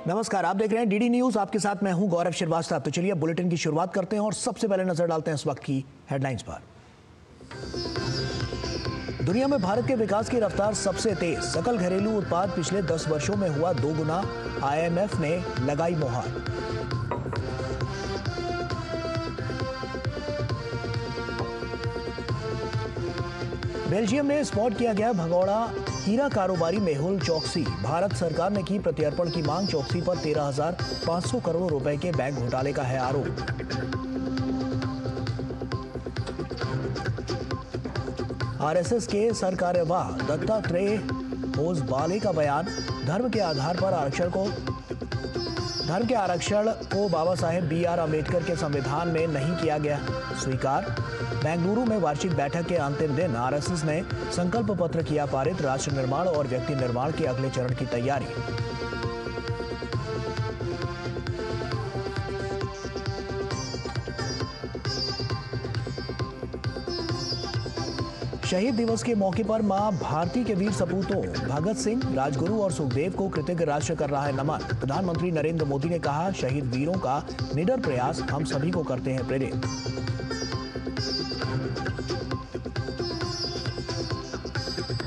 नमस्कार, आप देख रहे हैं डीडी न्यूज। आपके साथ मैं हूं गौरव श्रीवास्तव। तो चलिए बुलेटिन की शुरुआत करते हैं और सबसे पहले नजर डालते हैं इस वक्त की हेडलाइंस पर। दुनिया में भारत के विकास की रफ्तार सबसे तेज, सकल घरेलू उत्पाद पिछले 10 वर्षों में हुआ 2 गुना, IMF ने लगाई मोहर। बेल्जियम में स्पॉट किया गया भगोड़ा हीरा कारोबारी मेहुल चोकसी। भारत सरकार ने की प्रत्यर्पण की मांग। चोकसी पर 13,500 करोड़ रुपए के बैंक घोटाले का है आरोप। RSS के सरकार्यवाह दत्तात्रेय होसबाले का बयान, धर्म के आरक्षण को बाबा साहेब BR अम्बेडकर के संविधान में नहीं किया गया स्वीकार। बेंगलुरु में वार्षिक बैठक के अंतिम दिन RSS ने संकल्प पत्र किया पारित। राष्ट्र निर्माण और व्यक्ति निर्माण के अगले चरण की तैयारी। शहीद दिवस के मौके पर मां भारती के वीर सपूतों भगत सिंह, राजगुरु और सुखदेव को कृतज्ञ राष्ट्र कर रहा है नमन। प्रधानमंत्री नरेंद्र मोदी ने कहा, शहीद वीरों का निडर प्रयास हम सभी को करते हैं प्रेरित।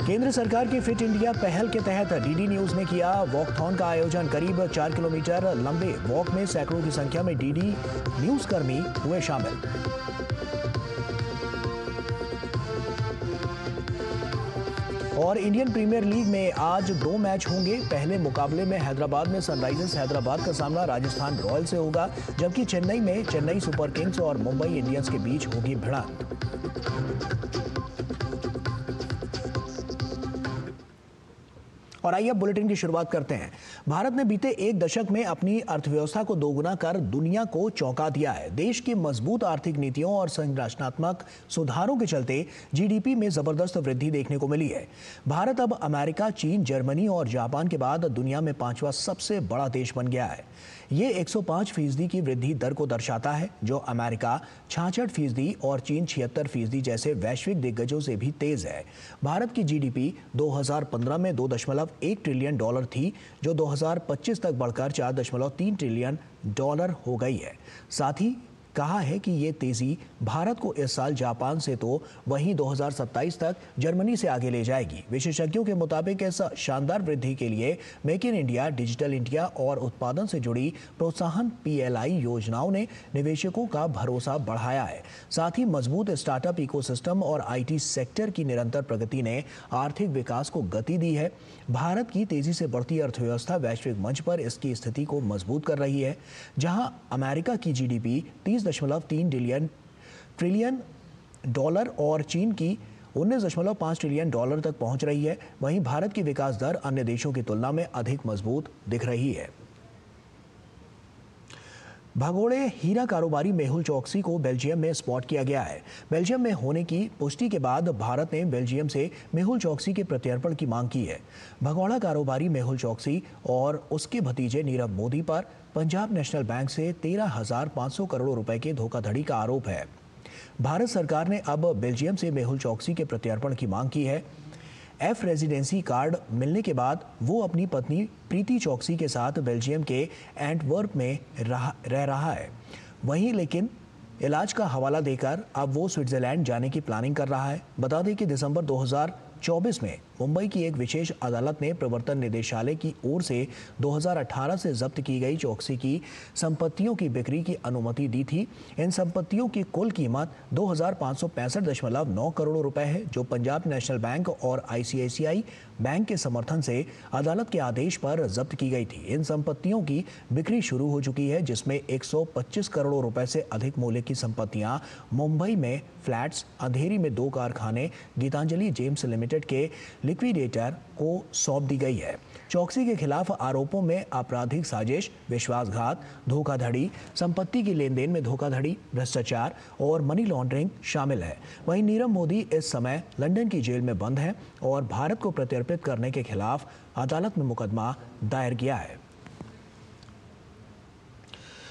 केंद्र सरकार की फिट इंडिया पहल के तहत डीडी न्यूज ने किया वॉकथॉन का आयोजन। करीब 4 किलोमीटर लंबे वॉक में सैकड़ों की संख्या में डीडी न्यूज कर्मी हुए शामिल। और इंडियन प्रीमियर लीग में आज 2 मैच होंगे। पहले मुकाबले में हैदराबाद में सनराइजर्स हैदराबाद का सामना राजस्थान रॉयल्स से होगा, जबकि चेन्नई में चेन्नई सुपर किंग्स और मुंबई इंडियंस के बीच होगी भिड़ंत। और आइए अब बुलेटिन की शुरुआत करते हैं। भारत ने बीते 1 दशक में अपनी अर्थव्यवस्था को दोगुना कर दुनिया को चौंका दिया है। देश की मजबूत आर्थिक नीतियों और संरचनात्मक सुधारों के चलते GDP में जबरदस्त वृद्धि देखने को मिली है। भारत अब अमेरिका, चीन, जर्मनी और जापान के बाद दुनिया में 5वां सबसे बड़ा देश बन गया है। ये 105% की वृद्धि दर को दर्शाता है, जो अमेरिका 66% और चीन 76% जैसे वैश्विक दिग्गजों से भी तेज है। भारत की GDP 2015 में $2.1 ट्रिलियन थी, जो 2025 तक बढ़कर $4.3 ट्रिलियन हो गई है। साथ ही कहा है कि ये तेजी भारत को इस साल जापान से तो वहीं 2027 तक जर्मनी से आगे ले जाएगी। विशेषज्ञों के मुताबिक इस शानदार वृद्धि के लिए make in India, digital India और उत्पादन से जुड़ी प्रोत्साहन PLI योजनाओं ने निवेशकों का भरोसा बढ़ाया है। साथ ही मजबूत स्टार्टअप इकोसिस्टम और IT सेक्टर की निरंतर प्रगति ने आर्थिक विकास को गति दी है। भारत की तेजी से बढ़ती अर्थव्यवस्था वैश्विक मंच पर इसकी स्थिति को मजबूत कर रही है। जहां अमेरिका की GDP 30.3 ट्रिलियन और चीन की 19.5 ट्रिलियन तक पहुंच रही है, वहीं भारत की विकास दर अन्य देशों की तुलना में अधिक मजबूत दिख रही है। भगोड़े हीरा कारोबारी मेहुल चोकसी को बेल्जियम में स्पॉट किया गया है। बेल्जियम में होने की पुष्टि के बाद भारत ने बेल्जियम से मेहुल चोकसी के प्रत्यर्पण की मांग की है। भगोड़ा कारोबारी मेहुल चोकसी और उसके भतीजे नीरव मोदी पर पंजाब नेशनल बैंक से 13,500 करोड़ रुपए के धोखाधड़ी का आरोप है। भारत सरकार ने अब बेल्जियम से मेहुल चोकसी के प्रत्यर्पण की मांग की है। F रेजिडेंसी कार्ड मिलने के बाद वो अपनी पत्नी प्रीति चोकसी के साथ बेल्जियम के एंटवर्प में रह रहा है। वहीं लेकिन इलाज का हवाला देकर अब वो स्विट्जरलैंड जाने की प्लानिंग कर रहा है। बता दें कि दिसंबर 2024 में मुंबई की एक विशेष अदालत ने प्रवर्तन निदेशालय की ओर से 2018 से जब्त की गई चोकसी की संपत्तियों की बिक्री की अनुमति दी थी। इन संपत्तियों की कुल कीमत 2,565.9 करोड़ रुपए है, जो पंजाब नेशनल बैंक और ICICI बैंक के समर्थन से अदालत के आदेश पर जब्त की गई थी। इन संपत्तियों की बिक्री शुरू हो चुकी है, जिसमें 125 करोड़ रुपए से अधिक मूल्य की संपत्तियां मुंबई में फ्लैट्स, अंधेरी में 2 कारखाने गीतांजलि जेम्स लिमिटेड के लिक्विडेटर को सौंप दी गई है। चोकसी के खिलाफ आरोपों में आपराधिक साजिश, विश्वासघात, धोखाधड़ी, संपत्ति की लेन देन में धोखाधड़ी, भ्रष्टाचार और मनी लॉन्ड्रिंग शामिल है। वहीं नीरव मोदी इस समय लंदन की जेल में बंद है और भारत को प्रत्यर्पित करने के खिलाफ अदालत में मुकदमा दायर किया है।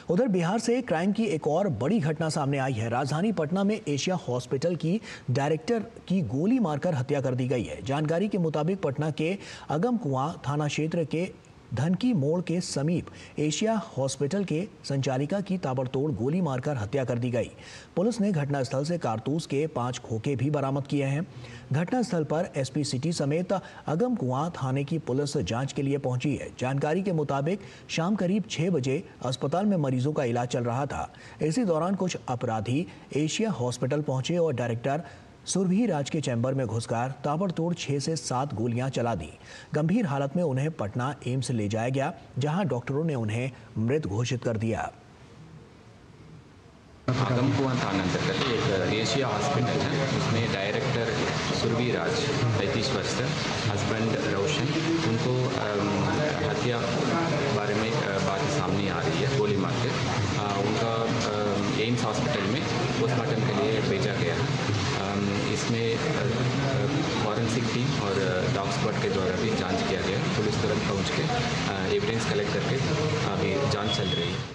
उधर बिहार से क्राइम की एक और बड़ी घटना सामने आई है। राजधानी पटना में एशिया हॉस्पिटल की डायरेक्टर की गोली मारकर हत्या कर दी गई है। जानकारी के मुताबिक पटना के अगम कुआं थाना क्षेत्र के धनकी मोड़ के समीप एशिया हॉस्पिटल के संचालिका की ताबड़तोड़ गोली मारकर हत्या कर दी गई। पुलिस ने घटनास्थल से कारतूस के 5 खोखे भी बरामद किए हैं। घटनास्थल पर एसपी सिटी समेत अगमकुआं थाने की पुलिस जांच के लिए पहुंची है। जानकारी के मुताबिक शाम करीब 6 बजे अस्पताल में मरीजों का इलाज चल रहा था। इसी दौरान कुछ अपराधी एशिया हॉस्पिटल पहुंचे और डायरेक्टर सुरभि राज के चैम्बर में घुसकर ताबड़तोड़ 6 से 7 गोलियां चला दी। गंभीर हालत में उन्हें पटना एम्स ले जाया गया, जहां डॉक्टरों ने उन्हें मृत घोषित कर दिया। आगमकुआं थाना अंतर्गत एक एशिया हॉस्पिटल है, उसमें डायरेक्टर सुरभि राज 35 वर्ष हस्बैंड रोशन, उनको हत्या बारे में बात सामने आ रही है। गोली मार के उनका एम्स हॉस्पिटल में पोस्टमार्टम के लिए भेजा गया है। इसमें फॉरेंसिक टीम और डॉग स्क्वाड के द्वारा भी जांच किया गया। पुलिस तुरंत पहुंच के एविडेंस कलेक्ट करके अभी जांच चल रही है।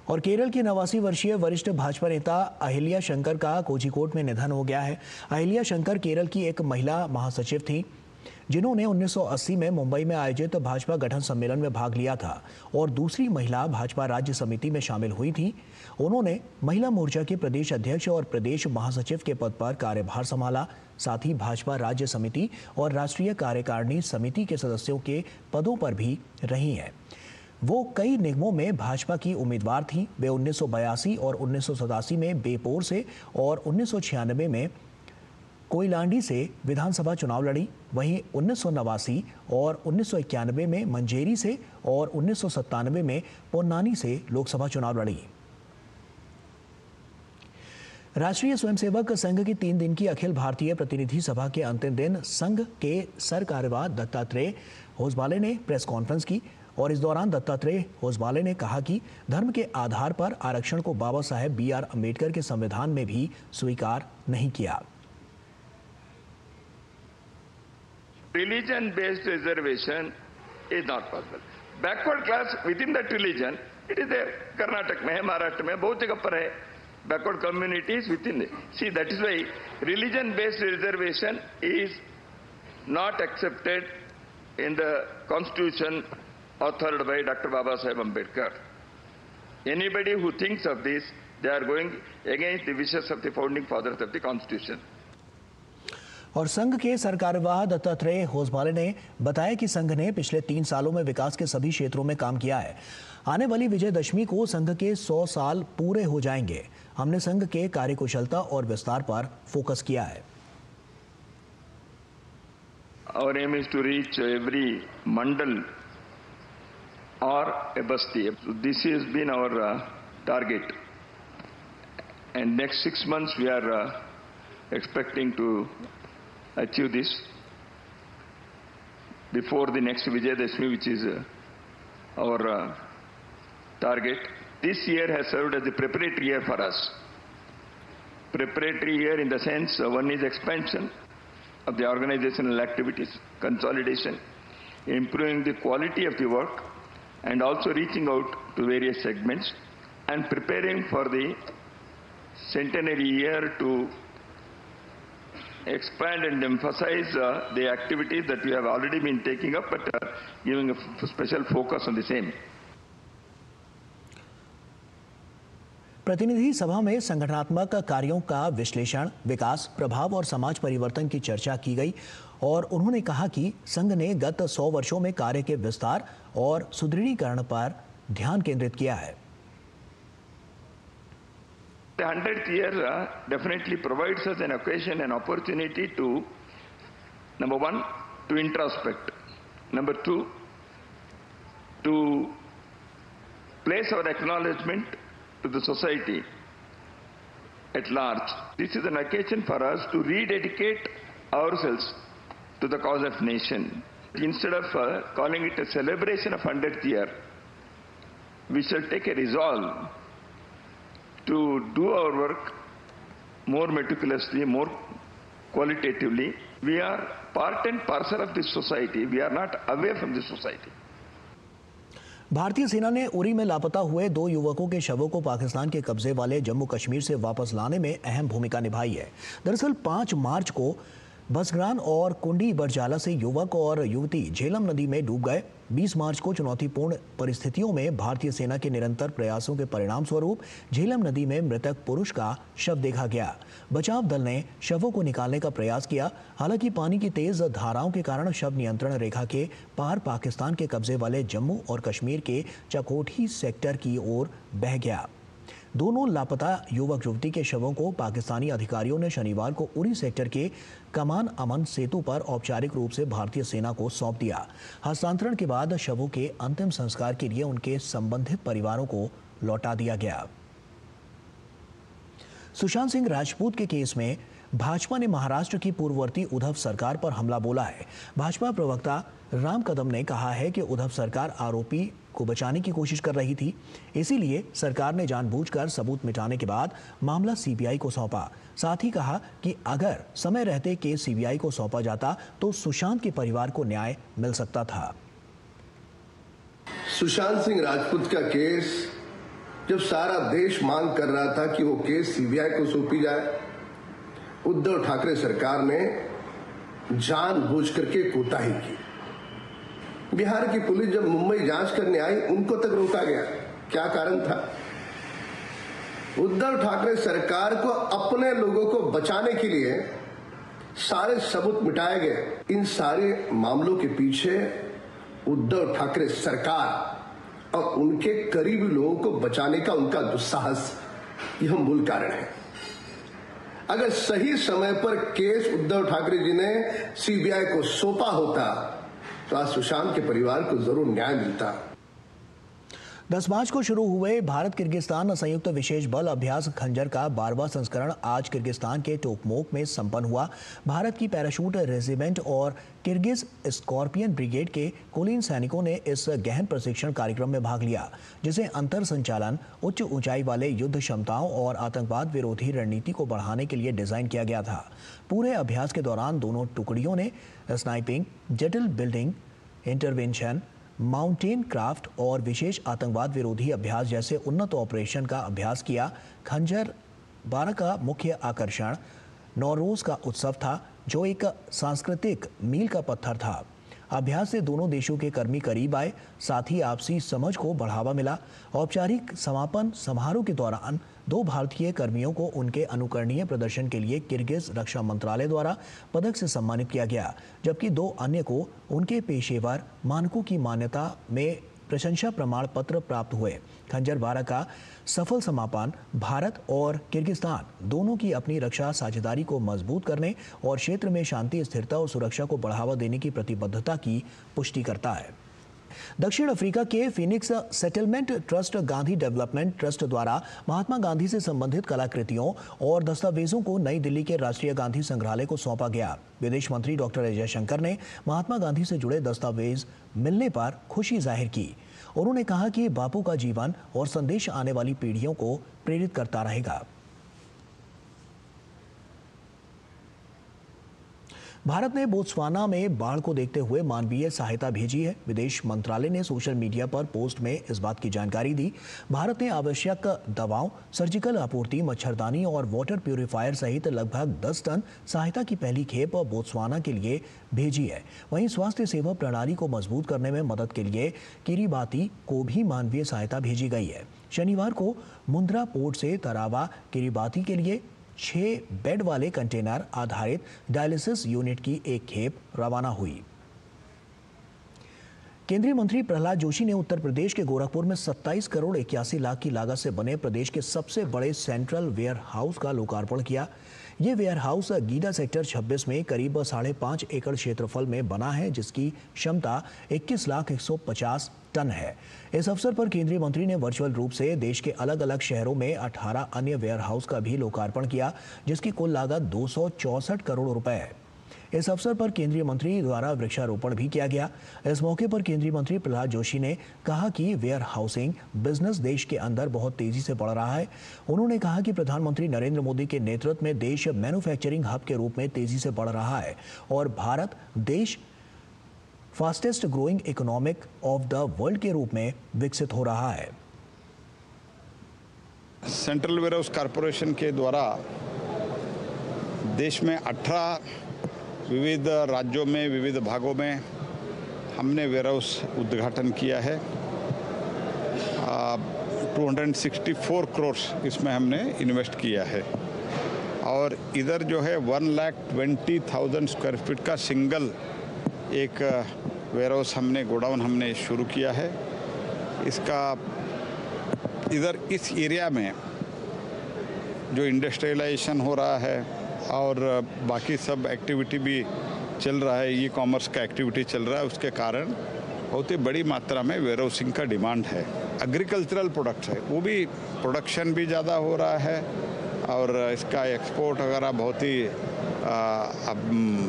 और केरल की 89 वर्षीय वरिष्ठ भाजपा नेता अहिल्या शंकर का कोझिकोड में निधन हो गया है। अहिल्या शंकर केरल की एक महिला महासचिव थी, जिन्होंने 1980 में मुंबई में आयोजित भाजपा गठन सम्मेलन में भाग लिया था और दूसरी महिला भाजपा राज्य समिति में शामिल हुई थी। उन्होंने महिला मोर्चा के प्रदेश अध्यक्ष और प्रदेश महासचिव के पद पर कार्यभार संभाला। साथ ही भाजपा राज्य समिति और राष्ट्रीय कार्यकारिणी समिति के सदस्यों के पदों पर भी रही हैं। वो कई निगमों में भाजपा की उम्मीदवार थीं। वे 1982 और 1987 में बेपोर से और 1996 में कोयलांडी से विधानसभा चुनाव लड़ी। वहीं 1989 और 1991 में मंजेरी से और 1997 में पोन्नानी से लोकसभा चुनाव लड़ी। राष्ट्रीय स्वयंसेवक संघ की 3 दिन की अखिल भारतीय प्रतिनिधि सभा के अंतिम दिन संघ के सरकार्यवाह दत्तात्रेय होसबाले ने प्रेस कॉन्फ्रेंस की और इस दौरान दत्तात्रेय होसबाले ने कहा कि धर्म के आधार पर आरक्षण को बाबा साहेब B.R. अम्बेडकर के संविधान में भी स्वीकार नहीं किया। Religion based reservation is not possible. Backward class within that religion, it is there. Karnataka में है, महाराष्ट्र में बहुत जगह पर है। Backward communities within it. See, that is why religion based reservation is not accepted in the constitution authored by Dr. Baba Saheb Ambedkar. Anybody who thinks of this, they are going against the wishes of the founding fathers of the constitution. और संघ के सरकार्यवाह दत्तात्रेय होसबाले ने बताया कि संघ ने पिछले 3 सालों में विकास के सभी क्षेत्रों में काम किया है। आने वाली विजयदशमी को संघ के 100 साल पूरे हो जाएंगे। हमने संघ के कार्यकुशलता और विस्तार पर फोकस किया है। Our aim is to reach every mandal or a basti. This has been our target. And next 6 months we are expecting to achieve this before the next Vijayadashmi, which is our target. This year has served as the preparatory year for us. Preparatory year in the sense, one is expansion of the organizational activities, consolidation, improving the quality of the work, and also reaching out to various segments and preparing for the centenary year to expand and emphasize the activities that we have already been taking up, but giving a special focus on the same. प्रतिनिधि सभा में संगठनात्मक कार्यों का विश्लेषण, विकास, प्रभाव और समाज परिवर्तन की चर्चा की गई और उन्होंने कहा कि संघ ने गत 100 वर्षों में कार्य के विस्तार और सुदृढ़ीकरण पर ध्यान केंद्रित किया है। The 100th year definitely provides us an occasion, an opportunity to, number one, to introspect. Number two, to place our acknowledgement to the society at large. This is an occasion for us to rededicate ourselves to the cause of nation. Instead of calling it a celebration of 100th year, we shall take a resolve to do our work more meticulously, more qualitatively. We are part and parcel of this society. We are not away from this society. भारतीय सेना ने उरी में लापता हुए 2 युवकों के शवों को पाकिस्तान के कब्जे वाले जम्मू कश्मीर से वापस लाने में अहम भूमिका निभाई है। दरअसल 5 मार्च को बसग्रान और कुंडी बरजाला से युवक और युवती झेलम नदी में डूब गए। 20 मार्च को चुनौतीपूर्ण परिस्थितियों में भारतीय सेना के निरंतर प्रयासों के परिणाम स्वरूप झेलम नदी में मृतक पुरुष का शव देखा गया। बचाव दल ने शवों को निकालने का प्रयास किया। हालांकि पानी की तेज धाराओं के कारण शव नियंत्रण रेखा के पार पाकिस्तान के कब्जे वाले जम्मू और कश्मीर के चकोठी सेक्टर की ओर बह गया। दोनों लापता युवक युवती के शवों को पाकिस्तानी अधिकारियों ने शनिवार को उरी सेक्टर के कमान अमन सेतु पर औपचारिक रूप से भारतीय सेना को सौंप दिया। हस्तांतरण के बाद शवों के अंतिम संस्कार के लिए उनके संबंधित परिवारों को लौटा दिया गया। सुशांत सिंह राजपूत के केस में भाजपा ने महाराष्ट्र की पूर्ववर्ती उद्धव सरकार पर हमला बोला है। भाजपा प्रवक्ता राम कदम ने कहा है कि उद्धव सरकार आरोपी को बचाने की कोशिश कर रही थी, इसीलिए सरकार ने जानबूझकर सबूत मिटाने के बाद मामला सीबीआई को सौंपा। साथ ही कहा कि अगर समय रहते केस सीबीआई को सौंपा जाता तो सुशांत के परिवार को न्याय मिल सकता था। सुशांत सिंह राजपूत का केस जब सारा देश मांग कर रहा था कि वो केस सीबीआई को सौंपी जाए, उद्धव ठाकरे सरकार ने जानबूझ करके कोताही की। बिहार की पुलिस जब मुंबई जांच करने आई, उनको तक रोका गया। क्या कारण था? उद्धव ठाकरे सरकार को अपने लोगों को बचाने के लिए सारे सबूत मिटाए गए। इन सारे मामलों के पीछे उद्धव ठाकरे सरकार और उनके करीबी लोगों को बचाने का उनका दुस्साहस, यह मूल कारण है। अगर सही समय पर केस उद्धव ठाकरे जी ने सीबीआई को सौंपा होता तो आज सुशांत के परिवार को जरूर न्याय मिलता। 10 मार्च को शुरू हुए भारत किर्गिस्तान संयुक्त विशेष बल अभ्यास खंजर का 12वां संस्करण आज किर्गिस्तान के टोकमोक में संपन्न हुआ। भारत की पैराशूट रेजिमेंट और किर्गिज स्कॉर्पियन ब्रिगेड के कुलीन सैनिकों ने इस गहन प्रशिक्षण कार्यक्रम में भाग लिया, जिसे अंतर संचालन, उच्च ऊंचाई वाले युद्ध क्षमताओं और आतंकवाद विरोधी रणनीति को बढ़ाने के लिए डिजाइन किया गया था। पूरे अभ्यास के दौरान दोनों टुकड़ियों ने स्नाइपिंग, जटिल बिल्डिंग इंटरवेंशन, माउंटेन क्राफ्ट और विशेष आतंकवाद विरोधी अभ्यास जैसे उन्नत ऑपरेशन का अभ्यास किया। खंजर 12 का मुख्य आकर्षण नौरोज का उत्सव था, जो एक सांस्कृतिक मील का पत्थर था। अभ्यास से दोनों देशों के कर्मी करीब आए, साथ ही आपसी समझ को बढ़ावा मिला। औपचारिक समापन समारोह के दौरान 2 भारतीय कर्मियों को उनके अनुकरणीय प्रदर्शन के लिए किर्गिज रक्षा मंत्रालय द्वारा पदक से सम्मानित किया गया, जबकि 2 अन्य को उनके पेशेवर मानकों की मान्यता में प्रशंसा प्रमाण पत्र प्राप्त हुए। खंजर 12 का सफल समापन भारत और किर्गिस्तान दोनों की अपनी रक्षा साझेदारी को मजबूत करने और क्षेत्र में शांति, स्थिरता और सुरक्षा को बढ़ावा देने की प्रतिबद्धता की पुष्टि करता है। दक्षिण अफ्रीका के Phoenix settlement trust Gandhi development trust द्वारा महात्मा गांधी से संबंधित कलाकृतियों और दस्तावेजों को नई दिल्ली के राष्ट्रीय गांधी संग्रहालय को सौंपा गया। विदेश मंत्री डॉक्टर एस जयशंकर ने महात्मा गांधी से जुड़े दस्तावेज मिलने पर खुशी जाहिर की। उन्होंने कहा कि बापू का जीवन और संदेश आने वाली पीढ़ियों को प्रेरित करता रहेगा। भारत ने बोत्सवाना में बाढ़ को देखते हुए मानवीय सहायता भेजी है। विदेश मंत्रालय ने सोशल मीडिया पर पोस्ट में इस बात की जानकारी दी। भारत ने आवश्यक दवाओं, सर्जिकल आपूर्ति, मच्छरदानी और वाटर प्यूरिफायर सहित लगभग 10 टन सहायता की पहली खेप बोत्सवाना के लिए भेजी है। वहीं स्वास्थ्य सेवा प्रणाली को मजबूत करने में मदद के लिए किरीबाती को भी मानवीय सहायता भेजी गई है। शनिवार को मुंद्रा पोर्ट से तरावा किरीबाती के लिए 6 बेड वाले कंटेनर आधारित डायलिसिस यूनिट की एक खेप रवाना हुई। केंद्रीय मंत्री प्रहलाद जोशी ने उत्तर प्रदेश के गोरखपुर में 27 करोड़ 81 लाख की लागत से बने प्रदेश के सबसे बड़े सेंट्रल वेयर हाउस का लोकार्पण किया। ये वेयर हाउस गीडा सेक्टर 26 में करीब 5.5 एकड़ क्षेत्रफल में बना है, जिसकी क्षमता 21,150 टन है। इस अवसर पर केंद्रीय मंत्री ने वर्चुअल रूप से देश के अलग अलग शहरों में 18 अन्य वेयर हाउस का भी लोकार्पण किया, जिसकी कुल लागत 264 करोड़ रुपए है। इस अवसर पर केंद्रीय मंत्री द्वारा वृक्षारोपण भी किया गया। इस मौके पर केंद्रीय मंत्री प्रहलाद जोशी ने कहा कि वेयर हाउसिंग बिजनेस देश के अंदर बहुत तेजी से बढ़ रहा है। उन्होंने कहा कि प्रधानमंत्री नरेंद्र मोदी के नेतृत्व में देश मैन्युफैक्चरिंग हब के रूप में तेजी से बढ़ रहा है और भारत देश fastest growing economic of the world के रूप में विकसित हो रहा है। सेंट्रल वेयर हाउस कॉरपोरेशन के द्वारा देश में 18 विविध राज्यों में, विविध भागों में हमने वेयरहाउस उद्घाटन किया है। 264 करोड़ इसमें हमने इन्वेस्ट किया है और इधर जो है 1,20,000 स्क्वायर फीट का सिंगल एक वेयरहाउस गोडाउन हमने शुरू किया है। इसका इधर इस एरिया में जो इंडस्ट्रियलाइजेशन हो रहा है और बाकी सब एक्टिविटी भी चल रहा है, ई कॉमर्स का एक्टिविटी चल रहा है, उसके कारण बहुत ही बड़ी मात्रा में वेयरहाउसिंग का डिमांड है। एग्रीकल्चरल प्रोडक्ट्स है, वो भी प्रोडक्शन भी ज़्यादा हो रहा है और इसका एक्सपोर्ट वगैरह बहुत ही अब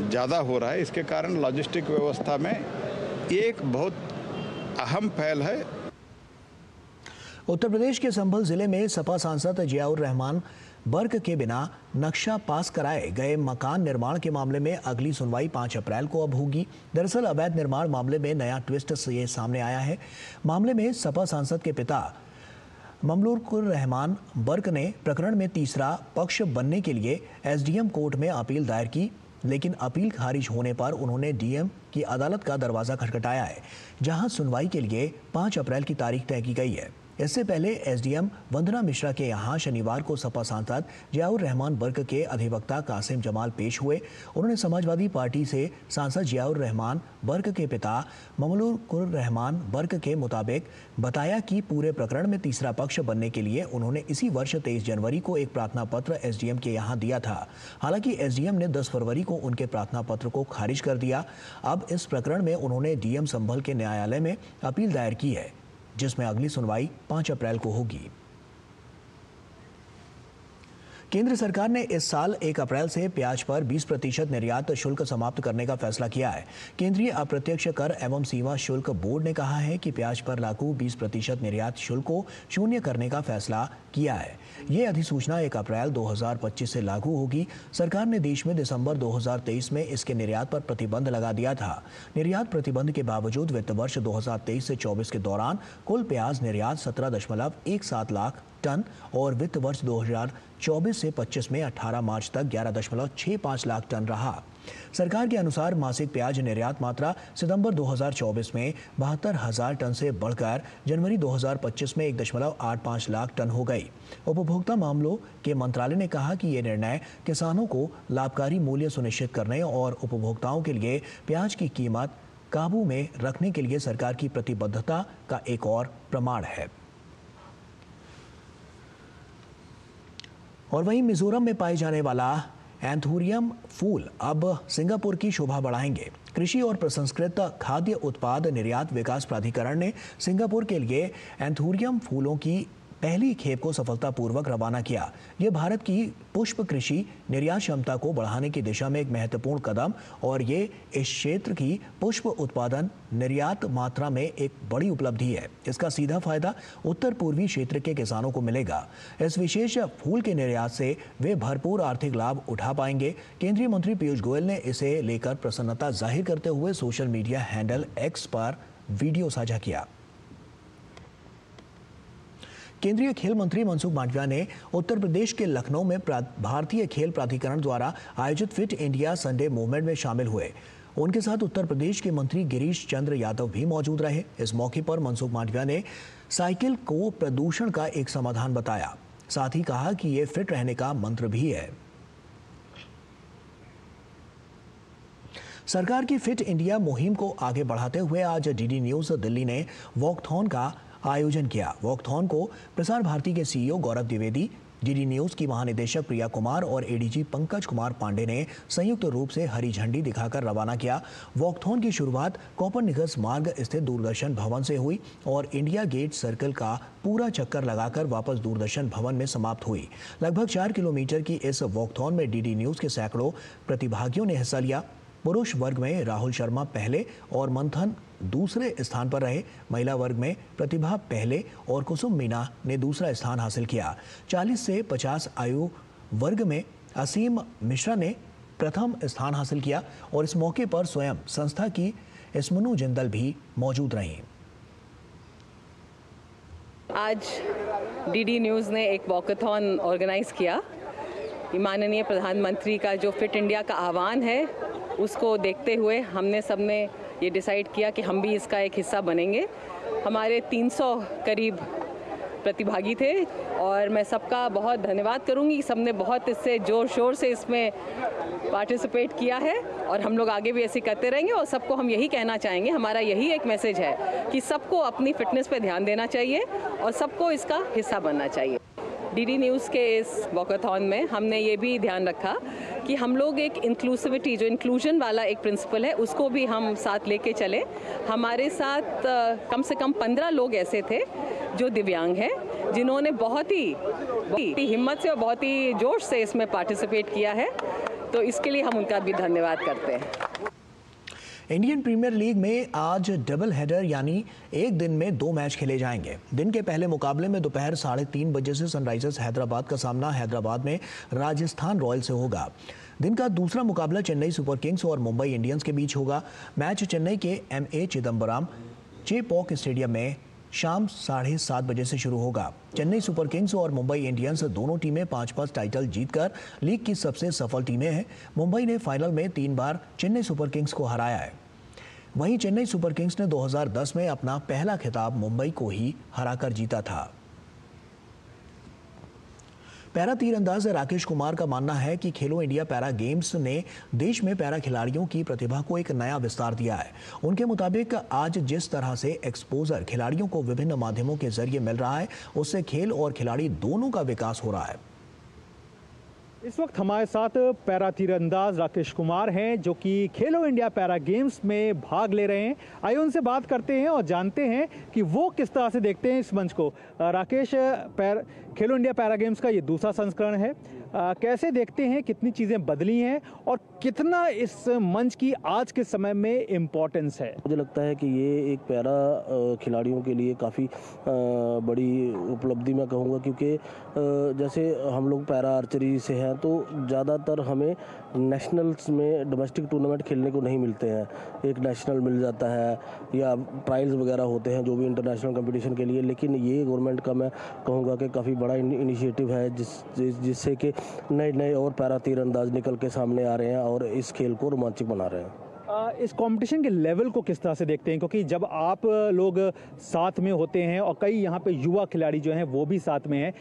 ज़्यादा हो रहा है। इसके कारण लॉजिस्टिक व्यवस्था में एक बहुत अहम पहल है। उत्तर प्रदेश के संभल जिले में सपा सांसद जियाउर रहमान बर्क के बिना नक्शा पास कराए गए मकान निर्माण के मामले में अगली सुनवाई 5 अप्रैल को अब होगी। दरअसल अवैध निर्माण मामले में नया ट्विस्ट ये सामने आया है। मामले में सपा सांसद के पिता ममलूकुर रहमान बर्क ने प्रकरण में तीसरा पक्ष बनने के लिए एसडीएम कोर्ट में अपील दायर की, लेकिन अपील खारिज होने पर उन्होंने डीएम की अदालत का दरवाजा खटखटाया है, जहां सुनवाई के लिए 5 अप्रैल की तारीख तय की गई है। इससे पहले एसडीएम वंदना मिश्रा के यहां शनिवार को सपा सांसद जियाउर रहमान बर्क के अधिवक्ता कासिम जमाल पेश हुए। उन्होंने समाजवादी पार्टी से सांसद जियाउर रहमान बर्क के पिता ममलूकुर रहमान बर्क के मुताबिक बताया कि पूरे प्रकरण में तीसरा पक्ष बनने के लिए उन्होंने इसी वर्ष 23 जनवरी को एक प्रार्थना पत्र एसडीएम के यहां दिया था। हालांकि एसडीएम ने 10 फरवरी को उनके प्रार्थना पत्र को खारिज कर दिया। अब इस प्रकरण में उन्होंने डीएम संभल के न्यायालय में अपील दायर की है, जिसमें अगली सुनवाई 5 अप्रैल को होगी। केंद्र सरकार ने इस साल 1 अप्रैल से प्याज पर 20% निर्यात शुल्क समाप्त करने का फैसला किया है। केंद्रीय अप्रत्यक्ष कर एवं सीमा शुल्क बोर्ड ने कहा है कि प्याज पर लागू 20% निर्यात शुल्क को शून्य करने का फैसला किया है। ये अधिसूचना 1 अप्रैल 2025 से लागू होगी। सरकार ने देश में दिसंबर 2023 में इसके निर्यात पर प्रतिबंध लगा दिया था। निर्यात प्रतिबंध के बावजूद वित्त वर्ष 2023 से 24 के दौरान कुल प्याज निर्यात 17.17 लाख टन और वित्त वर्ष 2024 से 25 में 18 मार्च तक 11.65 लाख टन रहा। सरकार के अनुसार मासिक प्याज निर्यात मात्रा सितंबर 2024 में 72,000 टन से बढ़कर जनवरी 2025 में 1.85 लाख टन हो गई। उपभोक्ता मामलों के मंत्रालय ने कहा कि ये निर्णय किसानों को लाभकारी मूल्य सुनिश्चित करने और उपभोक्ताओं के लिए प्याज की कीमत काबू में रखने के लिए सरकार की प्रतिबद्धता का एक और प्रमाण है। और वहीं मिजोरम में पाए जाने वाला एंथूरियम फूल अब सिंगापुर की शोभा बढ़ाएंगे। कृषि और प्रसंस्कृत खाद्य उत्पाद निर्यात विकास प्राधिकरण ने सिंगापुर के लिए एंथूरियम फूलों की पहली खेप को सफलतापूर्वक रवाना किया। यह भारत की पुष्प कृषि निर्यात क्षमता को बढ़ाने की दिशा में एक महत्वपूर्ण कदम और ये इस क्षेत्र की पुष्प उत्पादन निर्यात मात्रा में एक बड़ी उपलब्धि है। इसका सीधा फायदा उत्तर पूर्वी क्षेत्र के किसानों को मिलेगा। इस विशेष फूल के निर्यात से वे भरपूर आर्थिक लाभ उठा पाएंगे। केंद्रीय मंत्री पीयूष गोयल ने इसे लेकर प्रसन्नता जाहिर करते हुए सोशल मीडिया हैंडल एक्स पर वीडियो साझा किया। केंद्रीय खेल मंत्री मनसुख मांडविया ने उत्तर प्रदेश के लखनऊ में भारतीय खेल प्राधिकरण द्वारा आयोजित फिट इंडिया संडे मूवमेंट में शामिल हुए। उनके साथ उत्तर प्रदेश के मंत्री गिरीश चंद्र यादव भी मौजूद रहे। इस मौके पर मनसुख मांडविया ने साइकिल को प्रदूषण का एक समाधान बताया। साथ ही कहा कि ये फिट रहने का मंत्र भी है। सरकार की फिट इंडिया मुहिम को आगे बढ़ाते हुए आज डीडी न्यूज दिल्ली ने वॉकथॉन का आयोजन किया। वॉकथॉन को प्रसार भारती के CEO Gaurav Dwivedi, DD news की महानिदेशक प्रिया कुमार और एडीजी पंकज कुमार पांडे ने संयुक्त रूप से हरी झंडी दिखाकर रवाना किया। वॉकथॉन की शुरुआत कोपरनिकस मार्ग स्थित दूरदर्शन भवन से हुई और इंडिया गेट सर्कल का पूरा चक्कर लगाकर वापस दूरदर्शन भवन में समाप्त हुई। लगभग 4 किलोमीटर की इस वॉकथॉन में डीडी न्यूज के सैकड़ों प्रतिभागियों ने हिस्सा लिया। पुरुष वर्ग में राहुल शर्मा पहले और मंथन दूसरे स्थान पर रहे। महिला वर्ग में प्रतिभा पहले और कुसुम मीना ने दूसरा स्थान हासिल किया। 40 से 50 आयु वर्ग में असीम मिश्रा ने प्रथम स्थान हासिल किया और इस मौके पर स्वयं संस्था की इस्मनु जिंदल भी मौजूद रहीं। आज डीडी न्यूज़ ने एक वॉकथॉन ऑर्गेनाइज किया। माननीय प्रधानमंत्री का जो फिट इंडिया का आह्वान है उसको देखते हुए हमने सबने ये डिसाइड किया कि हम भी इसका एक हिस्सा बनेंगे। हमारे 300 करीब प्रतिभागी थे और मैं सबका बहुत धन्यवाद करूंगी। सबने बहुत इससे जोर शोर से इसमें पार्टिसिपेट किया है और हम लोग आगे भी ऐसे करते रहेंगे। और सबको हम यही कहना चाहेंगे, हमारा यही एक मैसेज है कि सबको अपनी फिटनेस पे ध्यान देना चाहिए और सबको इसका हिस्सा बनना चाहिए। डीडी न्यूज़ के इस वॉकाथॉन में हमने ये भी ध्यान रखा कि हम लोग एक इंक्लूसिविटी, जो इंक्लूजन वाला एक प्रिंसिपल है, उसको भी हम साथ लेके चले। हमारे साथ कम से कम 15 लोग ऐसे थे जो दिव्यांग हैं, जिन्होंने बहुत ही हिम्मत से और बहुत ही जोश से इसमें पार्टिसिपेट किया है, तो इसके लिए हम उनका भी धन्यवाद करते हैं। इंडियन प्रीमियर लीग में आज डबल हेडर यानी एक दिन में 2 मैच खेले जाएंगे। दिन के पहले मुकाबले में दोपहर 3:30 बजे से सनराइजर्स हैदराबाद का सामना हैदराबाद में राजस्थान रॉयल्स से होगा। दिन का दूसरा मुकाबला चेन्नई सुपर किंग्स और मुंबई इंडियंस के बीच होगा। मैच चेन्नई के MA चिदम्बरम चेपॉक स्टेडियम में शाम 7:30 बजे से शुरू होगा। चेन्नई सुपर किंग्स और मुंबई इंडियंस दोनों टीमें 5-5 टाइटल जीतकर लीग की सबसे सफल टीमें हैं। मुंबई ने फाइनल में 3 बार चेन्नई सुपर किंग्स को हराया है। वहीं चेन्नई सुपर किंग्स ने 2010 में अपना पहला खिताब मुंबई को ही हराकर जीता था। पैरा तीरंदाज राकेश कुमार का मानना है कि खेलो इंडिया पैरा गेम्स ने देश में पैरा खिलाड़ियों की प्रतिभा को एक नया विस्तार दिया है। उनके मुताबिक आज जिस तरह से एक्सपोजर खिलाड़ियों को विभिन्न माध्यमों के जरिए मिल रहा है, उससे खेल और खिलाड़ी दोनों का विकास हो रहा है। इस वक्त हमारे साथ पैरा तीरंदाज राकेश कुमार हैं, जो कि खेलो इंडिया पैरा गेम्स में भाग ले रहे हैं। आइए उनसे बात करते हैं और जानते हैं कि वो किस तरह से देखते हैं इस मंच को। राकेश, खेलो इंडिया पैरा गेम्स का ये दूसरा संस्करण है, कैसे देखते हैं, कितनी चीज़ें बदली हैं और कितना इस मंच की आज के समय में इम्पोर्टेंस है? मुझे लगता है कि ये एक पैरा खिलाड़ियों के लिए काफ़ी बड़ी उपलब्धि मैं कहूँगा, क्योंकि जैसे हम लोग पैरा आर्चरी से हैं तो ज़्यादातर हमें नेशनल्स में डोमेस्टिक टूर्नामेंट खेलने को नहीं मिलते हैं। एक नेशनल मिल जाता है या ट्रायल्स वगैरह होते हैं जो भी इंटरनेशनल कंपटीशन के लिए, लेकिन ये गवर्नमेंट का मैं कहूँगा कि काफ़ी बड़ा इनिशिएटिव है जिससे कि नए और पैरा तीरंदाज निकल के सामने आ रहे हैं और इस खेल को रोमांचक बना रहे हैं। इस कंपटीशन के लेवल को किस तरह से देखते हैं, क्योंकि जब आप लोग साथ में होते हैं और कई यहाँ पे युवा खिलाड़ी जो हैं वो भी साथ में हैं,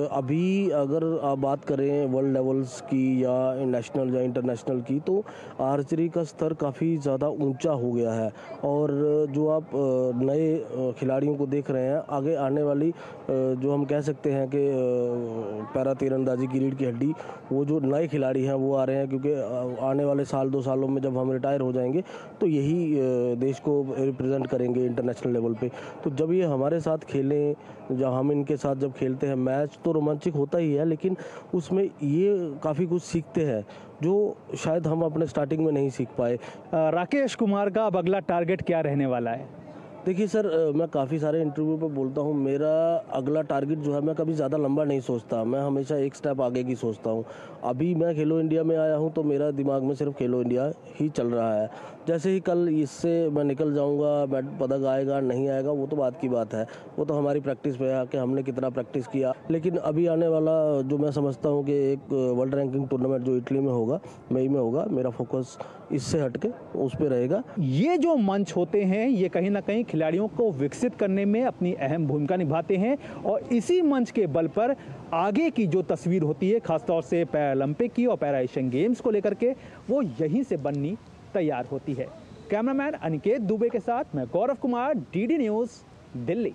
अभी अगर आप बात करें वर्ल्ड लेवल्स की या नेशनल या इंटरनेशनल की, तो आर्चरी का स्तर काफ़ी ज़्यादा ऊंचा हो गया है। और जो आप नए खिलाड़ियों को देख रहे हैं, आगे आने वाली जो हम कह सकते हैं कि पैरा तीरंदाजी की रीढ़ की हड्डी, वो जो नए खिलाड़ी हैं वो आ रहे हैं, क्योंकि आने वाले 1-2 सालों में जब हम रिटायर हो जाएंगे तो यही देश को रिप्रेजेंट करेंगे इंटरनेशनल लेवल पे। तो जब ये हमारे साथ खेलें, जब हम इनके साथ जब खेलते हैं, मैच तो रोमांचक होता ही है, लेकिन उसमें ये काफ़ी कुछ सीखते हैं जो शायद हम अपने स्टार्टिंग में नहीं सीख पाए। राकेश कुमार का अब अगला टारगेट क्या रहने वाला है? देखिए सर, मैं काफ़ी सारे इंटरव्यू पे बोलता हूँ, मेरा अगला टारगेट जो है, मैं कभी ज़्यादा लंबा नहीं सोचता, मैं हमेशा एक स्टेप आगे की सोचता हूँ। अभी मैं खेलो इंडिया में आया हूँ तो मेरा दिमाग में सिर्फ खेलो इंडिया ही चल रहा है। जैसे ही कल इससे मैं निकल जाऊँगा, पदक आएगा नहीं आएगा वो तो बात की बात है, वो तो हमारी प्रैक्टिस पे है कि हमने कितना प्रैक्टिस किया। लेकिन अभी आने वाला जो मैं समझता हूँ कि एक वर्ल्ड रैंकिंग टूर्नामेंट जो इटली में होगा, मई में होगा, मेरा फोकस इससे हटके उस पर रहेगा। ये जो मंच होते हैं ये कहीं ना कहीं खिलाड़ियों को विकसित करने में अपनी अहम भूमिका निभाते हैं और इसी मंच के बल पर आगे की जो तस्वीर होती है, खासतौर से पैरालंपिक की और पैरा एशियन गेम्स को लेकर के, वो यहीं से बननी तैयार होती है। कैमरामैन अनिकेत दुबे के साथ मैं गौरव कुमार, डीडी न्यूज़, दिल्ली।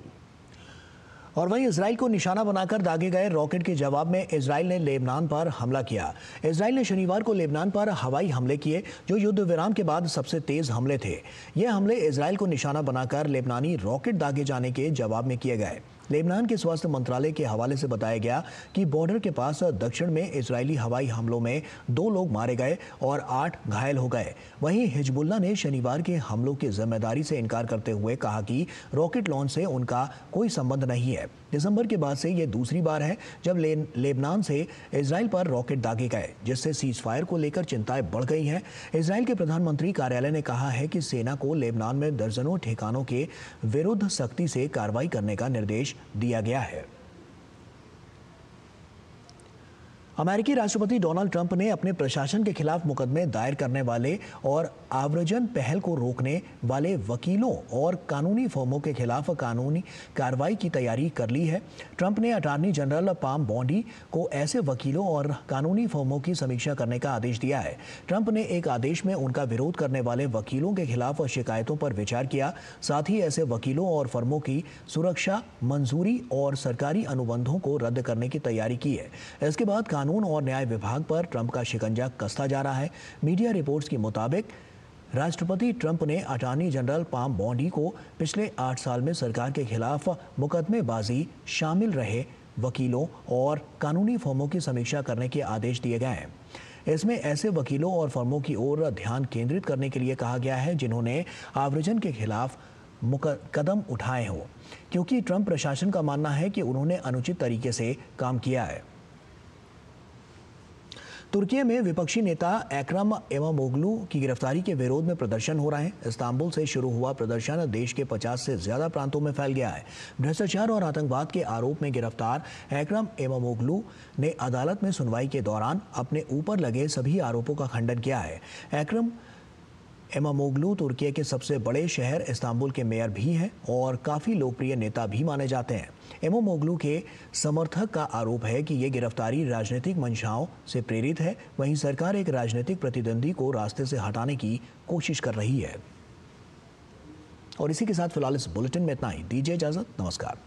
और वहीं इजराइल को निशाना बनाकर दागे गए रॉकेट के जवाब में इजराइल ने लेबनान पर हमला किया। इजराइल ने शनिवार को लेबनान पर हवाई हमले किए जो युद्ध विराम के बाद सबसे तेज हमले थे। ये हमले इजराइल को निशाना बनाकर लेबनानी रॉकेट दागे जाने के जवाब में किए गए। लेबनान के स्वास्थ्य मंत्रालय के हवाले से बताया गया कि बॉर्डर के पास दक्षिण में इजरायली हवाई हमलों में 2 लोग मारे गए और 8 घायल हो गए। वहीं हिजबुल्लाह ने शनिवार के हमलों की जिम्मेदारी से इनकार करते हुए कहा कि रॉकेट लॉन्च से उनका कोई संबंध नहीं है। दिसंबर के बाद से ये दूसरी बार है जब लेबनान से इजराइल पर रॉकेट दागे गए, जिससे सीज फायर को लेकर चिंताएं बढ़ गई हैं। इजराइल के प्रधानमंत्री कार्यालय ने कहा है कि सेना को लेबनान में दर्जनों ठिकानों के विरुद्ध सख्ती से कार्रवाई करने का निर्देश दिया गया है। अमेरिकी राष्ट्रपति डोनाल्ड ट्रंप ने अपने प्रशासन के खिलाफ मुकदमे दायर करने वाले और आव्रजन पहल को रोकने वाले वकीलों और कानूनी फर्मों के खिलाफ कानूनी कार्रवाई की तैयारी कर ली है। ट्रंप ने अटॉर्नी जनरल पाम बॉन्डी को ऐसे वकीलों और कानूनी फर्मों की समीक्षा करने का आदेश दिया है। ट्रंप ने एक आदेश में उनका विरोध करने वाले वकीलों के खिलाफ शिकायतों पर विचार किया। साथ ही ऐसे वकीलों और फर्मों की सुरक्षा, मंजूरी और सरकारी अनुबंधों को रद्द करने की तैयारी की है। इसके बाद कानून और न्याय विभाग पर ट्रंप का शिकंजा कसता जा रहा है। मीडिया रिपोर्ट्स के मुताबिक राष्ट्रपति ट्रंप ने अटॉर्नी जनरल पाम बॉन्डी को पिछले 8 साल में सरकार के खिलाफ मुकदमेबाजी शामिल रहे वकीलों और कानूनी फर्मों की समीक्षा करने के आदेश दिए गए हैं। इसमें ऐसे वकीलों और फर्मों की ओर ध्यान केंद्रित करने के लिए कहा गया है जिन्होंने आव्रजन के खिलाफ कदम उठाए हों, क्योंकि ट्रंप प्रशासन का मानना है कि उन्होंने अनुचित तरीके से काम किया है। तुर्की में विपक्षी नेता एकरम इमामोग्लू की गिरफ्तारी के विरोध में प्रदर्शन हो रहे हैं। इस्तांबुल से शुरू हुआ प्रदर्शन देश के 50 से ज्यादा प्रांतों में फैल गया है। भ्रष्टाचार और आतंकवाद के आरोप में गिरफ्तार एकरम इमामोग्लू ने अदालत में सुनवाई के दौरान अपने ऊपर लगे सभी आरोपों का खंडन किया है। एकरम इमामोग्लू तुर्की के सबसे बड़े शहर इस्तांबुल के मेयर भी हैं और काफ़ी लोकप्रिय नेता भी माने जाते हैं। इमामोग्लू के समर्थक का आरोप है कि ये गिरफ्तारी राजनीतिक मंशाओं से प्रेरित है। वहीं सरकार एक राजनीतिक प्रतिद्वंदी को रास्ते से हटाने की कोशिश कर रही है। और इसी के साथ फिलहाल इस बुलेटिन में इतना ही। दीजिए इजाजत। नमस्कार।